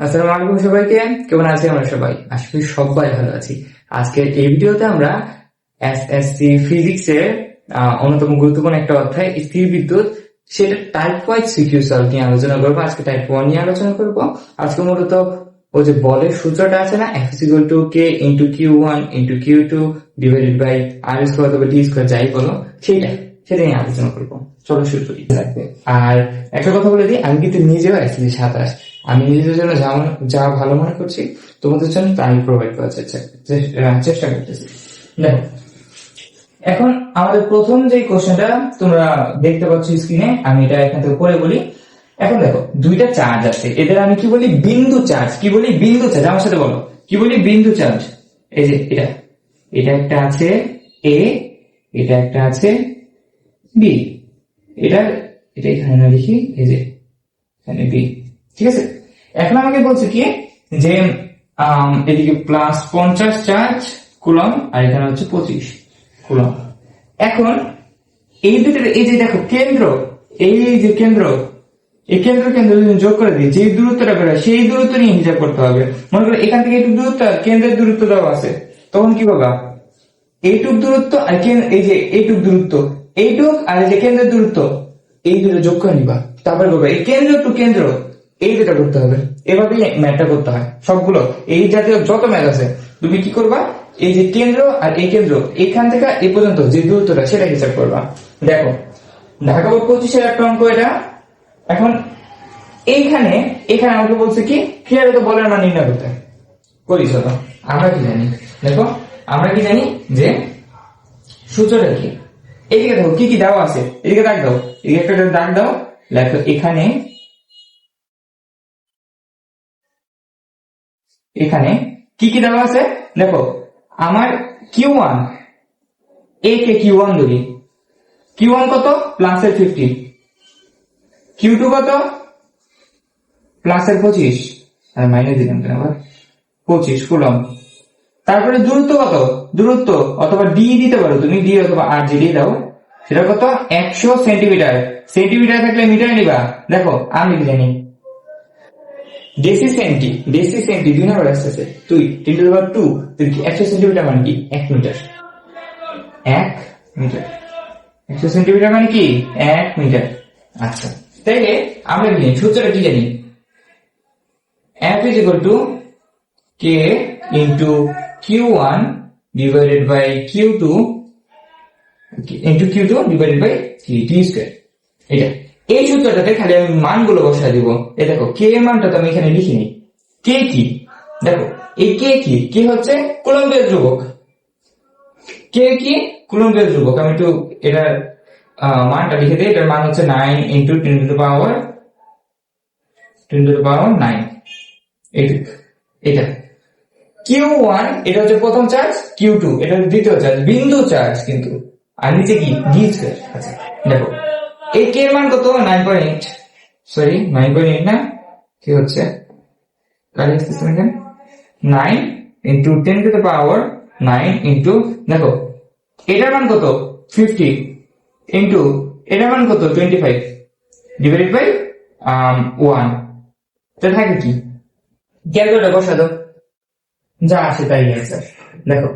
আসসালামু আলাইকুম সবাইকে। কেমন আছি আমরা সবাই? আশা করি সবাই ভালো আছি। আজকের এই ভিডিওতে আমরা এসএসসি ফিজিক্সের অন্যতম গুরুত্বপূর্ণ একটা অধ্যায় স্থির বিদ্যুৎ, সেটা টাইপ ওয়াইজ সিকিউ সলভ নিয়ে আলোচনা করবো। আজকে টাইপ 1 নিয়ে আলোচনা করবো। আজকে মূলত ওই যে বলের সূত্রটা আছে না, F = K × Q1 × Q2 divided by R² অথবা D² যাই বলো, সেটা নিয়ে আলোচনা করবো। চলো শুরু করি। আর একটা কথা বলে দিই, আমি কিন্তু নিজেও এসএসসি 27, আমি নিজেদের জন্য যা ভালো মনে করছি তোমাদের জন্য তাই প্রোভাইড করার চেষ্টা করতেছি। দেখো, এখন আমাদের প্রথম যে কোশ্চেনটা তোমরা দেখতে পাচ্ছ স্ক্রিনে, আমি এটা এখান থেকে পড়ে বলি। এখন দেখো, দুইটা চার্জ আছে, এদের আমি কি বলি? বিন্দু চার্জ। কি বলি? বিন্দু চার্জ। আমার সাথে বলো, কি বলি? বিন্দু চার্জ। এই যে এটা একটা আছে এ, এটা একটা আছে বি, এটা এখানে না লিখি, এই যে এখানে বি। ঠিক আছে, এখন আমাকে বলছে কি যে এদিকে +50 চার্জ কুলম আর এখানে হচ্ছে 25 কুলম। এখন এই দুটোর এই যে দেখো কেন্দ্র, এই যে কেন্দ্র, এই কেন্দ্র যদি যোগ করে দিই, যে দূরত্বটা বেরোয় সেই দূরত্ব নিয়ে হিসাব করতে হবে। মনে করো এখান থেকে এইটুক দূরত্ব, কেন্দ্রের দূরত্ব দেওয়া আছে, তখন কি করবা? এইটুক দূরত্ব আর এই যে এইটুক দূরত্ব, এইটুক আর এই যে কেন্দ্রের দূরত্ব, এই দুটো যোগ করে নিবা। তারপরে করবা এই কেন্দ্র টু কেন্দ্র, এই দুটা করতে হবে। এভাবেই ম্যাথটা করতে হয় সবগুলো। এই জাতীয় যত ম্যাথ আছে তুমি কি করবা? এই যে কেন্দ্র আর এই কেন্দ্র, এখান থেকে এই পর্যন্ত যে দূরত্বটা সেটা হিসাব করবা। দেখো, ঢাকা বোর্ড 25-এর একটা অঙ্ক এটা। এখন এখানে আমাকে বলছে কি ক্লিয়ার তো বলের মান নির্ণয় করতে। করি চলো, আমরা কি জানি? দেখো, আমরা কি জানি যে সূত্রটা কি। এদিকে দেখো কি কি দেওয়া আছে, এদিকে দাগ দাও, এদিকে একটা দাগ দাও, লেখো এখানে কি কি দেওয়া আছে। দেখো, আমার Q1, এ কে Q1 ধরি, Q1 কত? +50, Q2 কত? +25, আর মাইনাস দিলাম কেন আবার, 25 কুলম। তারপরে দূরত্ব কত? দূরত্ব অথবা ডি দিতে পারো তুমি, ডি অথবা আর জি দিয়ে দাও, সেটা কত? 100 সেন্টিমিটার। সেন্টিমিটার থাকলে মিটার নিবা। দেখো আমি কি জানি, ডেসি সেন্টি 2 নম্বর আসছে, 10⁻², 100 সেন্টিমিটার মানে কি? 1 মিটার। 1 মিটার, 100 সেন্টিমিটার মানে কি? 1 মিটার। আচ্ছা, তাইলে আমরা কি জানি? সূত্রটা কি জানি? F = K × Q1 divided by Q2 divided by D²। এটা এই সূত্রটাতে খালি আমি মানগুলো বসায় দিব। এই দেখো, কে এর মানটা তো আমি এখানে লিখিনি। কে কি? দেখো, এই কে কি? কে হচ্ছে কুলম্বের ধ্রুবক। কে কি? কুলম্বের ধ্রুবক। আমি একটু এটার মানটা লিখে দিই। এটার মান হচ্ছে 9 × 10⁻9। এটা Q1, এটা হচ্ছে প্রথম চার্জ, Q2 এটা হচ্ছে দ্বিতীয় চার্জ, বিন্দু চার্জ কিন্তু। আর নিচে কি? D²। আচ্ছা, দেখো এই কে এর মান কত? 9.8 না, কি হচ্ছে 9 × 10⁻9 দেখো এটার মান কত? 50 ইন্টু এটার মান কত? 25 ডিভাইডেড বাই 1। এটা থাকে কি? ক্যালকুলেটর বসা দাও, যা আসে তাই অ্যান্সার। দেখো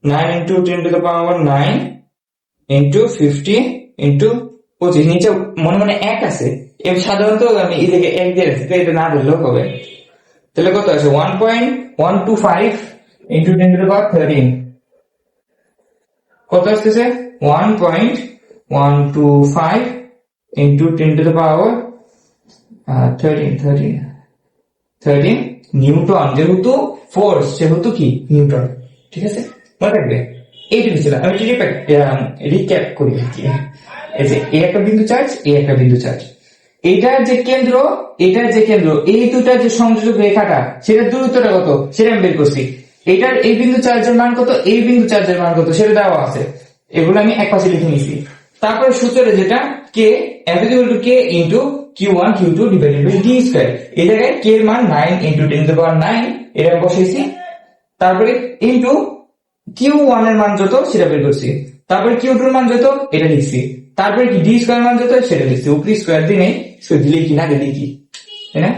9 × 10⁻9 ইন্টু 50 ইন্টু 25, নিচে মনে মনে 1 আছে, সাধারণত আমি এদিকে 1 দিয়ে রাখছি, এটা না ধরলেও হবে। তাহলে কত আছে? 1.125 ইন্টু 10⁻13। কত আসতেছে? 1.125 ইন্টু 10⁻13 নিউটন। যেহেতু ফোর্স সেহেতু কি নিউটন। ঠিক আছে, মনে রাখবে। এইটুকু ছিল। আমি রিক্যাপ করি। এই যে এ একটা বিন্দু চার্জ, এ একটা বিন্দু চার্জ, এটার যে কেন্দ্র, এই দুটার যে সংযোজক রেখাটা, সেটার দূরত্বটা কত সেটা আমি বের করছি। এটার এই বিন্দু চার্জের মান কত, এই বিন্দু চার্জের মান কত সেটা দেওয়া আছে। এগুলো আমি এক পাশে লিখে নিছি। তারপরে সূত্রে যেটা K, F = K × Q1 Q2 divided by D²। এই জায়গায় K এর মান 9 × 10⁻9 এটা বসাইছি। তারপরে ইন্টু Q1 এর মান যত সেটা বের করছি। তারপরে Q2 এর মান যত এটা লিখছি। তারপরে কি ডি স্কোয়ার মান যত সেটা লিখছি, উপরে স্কোয়ার দিয়ে নেই, দিলে কি না দিলে কি, তাই না?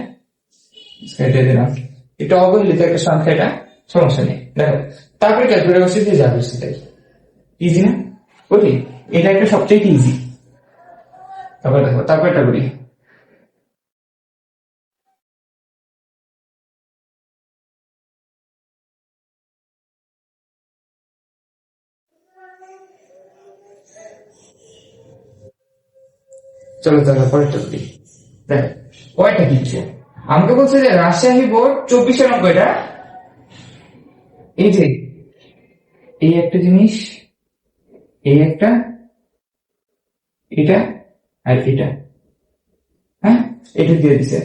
স্কোয়ার দিয়ে দিলাম, এটা অবহেলিত একটা সংখ্যা, এটা সমস্যা নেই। দেখো তারপরে ক্যালকুলেটর বসে দিয়ে যাবে, সেটাই ইজি না বলি, এটা একটা সবচেয়ে ইজি। তারপর দেখো তারপর এটা করি, চলো চলো পরেরটা করি। দেখ ওইটা কিচ্ছু আমাকে বলছে যে রাজশাহী বোর্ড 24 অঙ্ক, এটা এই যে এই একটা জিনিস, এই একটা, এটা আর এটা, হ্যাঁ এটা দিয়ে দিছে।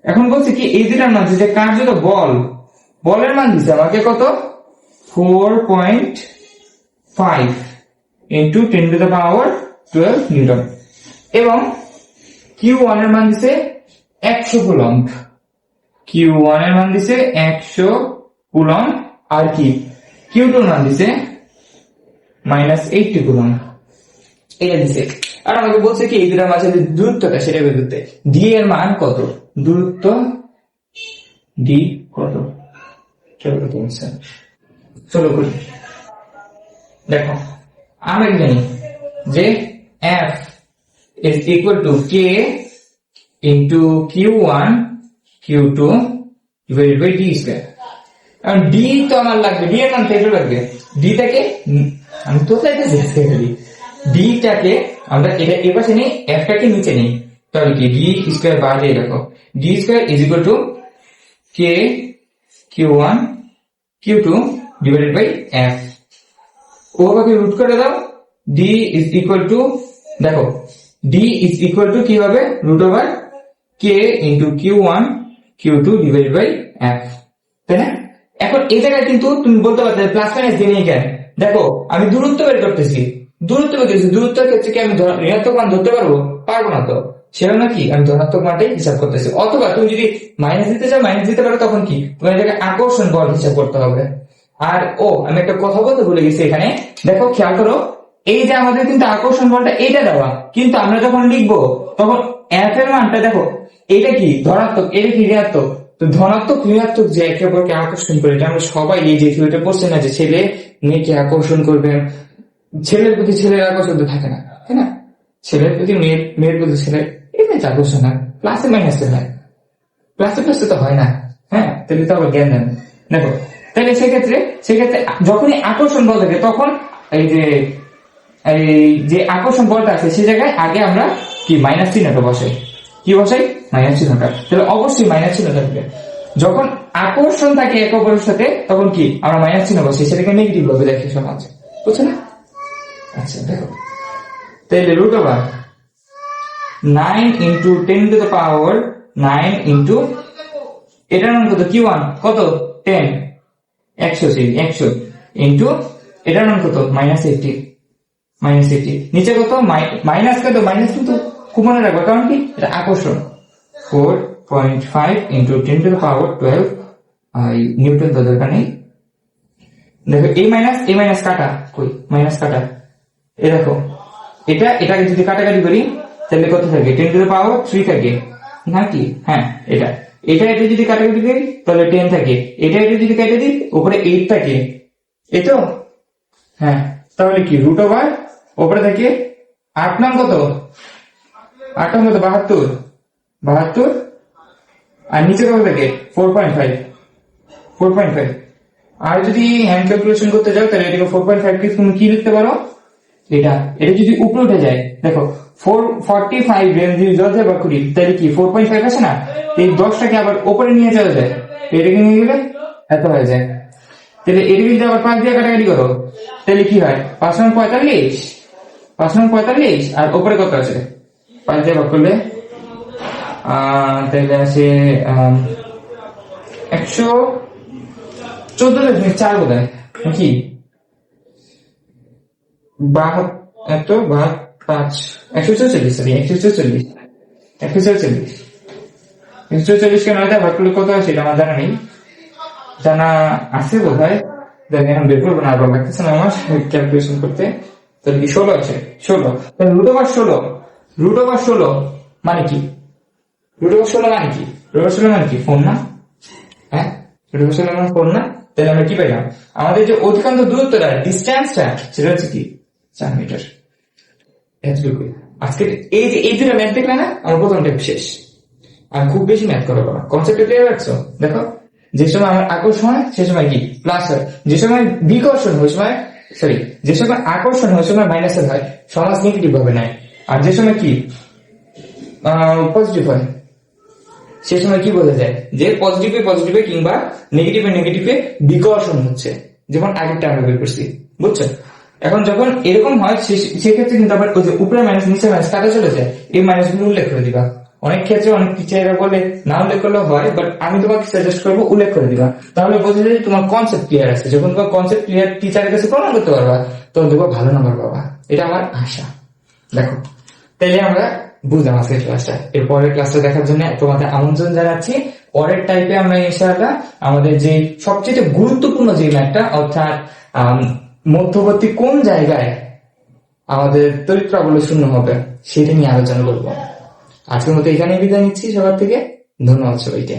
এখন বলছে কি এই দুটার মান যে কার্যত বল, বলের মান দিছে আমাকে কত 4.5 ইন্টু 10⁻12 নিউটন, এবং Q1 এর মান দিছে 100 কুলম্ব, Q1 এর মান দিছে 100 কুলম্ব, আর কি Q2 এর মান দিছে -80 কুলম্ব, এটা দিছে। আর আমাকে বলছে কি এই দুটার মাঝে দূরত্বটা সেটা বের করতে, ডি এর মান কত, দূরত্ব ডি কত, চলো কত বলছে, চলো করি। দেখো আমরা কি জানি যে F is equal to K into Q1 Q2 divided by D square, কারণ D তো আমার লাগবে, D এর মান পেতে লাগবে, D টাকে আমি তো চাইতেছি D টাকে আমরা এটা এই পাশে নেই, F টাকে নিচে নেই, তাহলে কি D স্কয়ার বাইরে রাখো, D square is equal to K Q1 Q2 divided by F, ওভাবে রুট করে দাও, D is equal to, দেখো D is equal to কি হবে, root over K into Q1 Q2 divided by F, তাই না? এখন এই জায়গায় কিন্তু তুমি বলতে পারতে প্লাস মাইনাস দিয়ে নিয়ে কেন, দেখো আমি দূরত্ব বের করতেছি, দূরত্বের ক্ষেত্রে কি আমি ঋণাত্মক মান ধরতে পারবো? পারবো না, তো সেটা না কি আমি ধনাত্মক মানটাই হিসাব করতেছি, অথবা তুমি যদি মাইনাস দিতে চাও মাইনাস দিতে পারো, তখন কি তোমার এটাকে আকর্ষণ বল হিসাব করতে হবে। আর আমি একটা কথা বলতে ভুলে গেছি এখানে, দেখো খেয়াল করো, এই যে আমাদের কিন্তু আকর্ষণ বলটা এটা দেওয়া, কিন্তু আমরা যখন লিখবো তখন F এর মানটা দেখো, এটা কি ধনাত্মক, এটা কি ঋণাত্মক, তো ধনাত্মক ঋণাত্মক যে একে অপরকে আকর্ষণ করে, এটা আমরা সবাই এই যে থিওরিটা পড়ছি না, যে ছেলে মেয়েকে আকর্ষণ করবে, ছেলের প্রতি ছেলের আকর্ষণ তো থাকে না, তাই না? ছেলের প্রতি মেয়ের প্রতি ছেলের এটা আকর্ষণ হয়, প্লাসে মাইনাসে হয়, প্লাসে প্লাসে তো হয় না, হ্যাঁ তাহলে তো আবার জ্ঞান দেন। দেখো তাহলে সেক্ষেত্রে যখনই আকর্ষণ বল থাকে, তখন এই যে আকর্ষণ বলটা আছে সে জায়গায় আগে আমরা কি মাইনাস চিহ্নটা বসাই, কি বসাই মাইনাস চিহ্নটা, তাহলে অবশ্যই মাইনাস চিহ্ন থাকবে। যখন আকর্ষণ থাকে একে অপরের সাথে, তখন কি আমরা মাইনাস চিহ্ন বসাই, সেটাকে নেগেটিভ ভাবে দেখি সমাজ, বুঝছো না? আচ্ছা দেখো তাহলে রুট ওভার 9 into 10⁻9 into এটার মান কত, Q1 কত 10, 100 ইন্টু এটার মান কত -80, নিচে কত মাইনাস, কত মাইনাস, কিন্তু খুব মনে রাখবো, কারণ কি এটা আকর্ষণ, 4.5 into 10⁻12 নিউটন, তো দরকার নেই। দেখো এই মাইনাস কাটা, কই মাইনাস কাটা, এ দেখো এটাকে যদি কাটাকাটি করি তাহলে কত থাকে, 10⁻3 থাকে নাকি, হ্যাঁ এটা যদি কাটাকাটি করি তাহলে 10 থাকে, এটা যদি কেটে দিই উপরে 8 থাকে, এই তো, হ্যাঁ তাহলে কি রুট ওভার উপরে থাকে 8 নাম কত, 8 নাম কত 72, আর নিচে কত থাকে 4.5, আর যদি হ্যান্ড ক্যালকুলেশন করতে যাও তাহলে এটাকে 4.5 কে তুমি কি লিখতে পারো, এটা যদি উপরে উঠে যায়, দেখো 445 রেঞ্জ যদি যত বার করি তাহলে কি 4.5 আসে না, এই 10টাকে আবার উপরে নিয়ে যাওয়া যায়, এটাকে নিয়ে গেলে এত হয়ে যায়, তাহলে এটাকে যদি আবার 5 দিয়ে কাটাকাটি করো তাহলে কি হয়, 5 নং 45, আর উপরে কত আছে 5 দিয়ে ভাগ করলে তাহলে আছে 114.4 বোধ হয় নাকি, 144 কে 9 দিয়ে ভাগ করলে কত হয় সেটা আমার জানা নেই, জানা আছে বোধ হয়, এখন বের করবো না, আবার লাগতেছে না আমার ক্যালকুলেশন করতে, তাহলে কি 16 আছে, 16। তাহলে রুট ওভার 16 মানে কি? রুট ওভার 16 মানে কি? রুট ওভার 16 মানে কি? 4 না? হ্যাঁ, রুট ওভার 16 মানে 4 না? তাহলে আমরা কি পেলাম? আমাদের যে অধিকাংশ দূরত্বটা, ডিস্টেন্সটা, সেটা হচ্ছে কি? 4 মিটার। এতটুকুই। আজকে এই দুটো ম্যাথ দেখলে না, আমার প্রথম টাইপ শেষ। আর খুব বেশি ম্যাথ করবো না। কনসেপ্টে ক্লিয়ার রাখছো? দেখো, যে সময় আমার আকর্ষণ হয় সে সময় কি প্লাস হয়, যে সময় বিকর্ষণ হয় সময় সরি যে সময় আকর্ষণ হয় সময় মাইনাসের হয়, সমাজ নেগেটিভ ভাবে নেয়। আর যে সময় কি পজিটিভ হয় সে সময় কি বোঝা যায় যে পজিটিভে কিংবা নেগেটিভে বিকর্ষণ হচ্ছে, যেমন আগেরটা আমরা বের করছি। বুঝছো? এখন যখন এরকম হয় সেক্ষেত্রে কিন্তু আবার ওই যে উপরে মাইনাস নিচে মাইনাস কাটা চলে যায়, এই মাইনাস গুলো উল্লেখ করে দিবা। অনেক ক্ষেত্রে অনেক টিচাররা বলে না উল্লেখ করলেও হয়, বাট আমি তোমাকে সাজেস্ট করবো উল্লেখ করে দিবা। তাহলে বোঝা যায় তোমার কনসেপ্ট ক্লিয়ার আছে। যখন তোমার কনসেপ্ট ক্লিয়ার টিচারের কাছে প্রমাণ করতে পারবা, তখন দেখবো ভালো নাম্বার পাবা। এটা আমার আশা। দেখো, তাইলে আমরা বুঝলাম আজকের ক্লাসটা। এর পরের ক্লাসটা দেখার জন্য তোমাদের আমন্ত্রণ জানাচ্ছি। পরের টাইপে আমরা ইনশাআল্লাহ আমাদের যে সবচেয়ে গুরুত্বপূর্ণ যে ম্যাথটা, অর্থাৎ মধ্যবর্তী কোন জায়গায় আমাদের তড়িৎ প্রাবল্য শূন্য হবে, সেটা নিয়ে আলোচনা করবো। আজকের মতো এখানেই বিদায় নিচ্ছি সবার থেকে। ধন্যবাদ সবাইকে।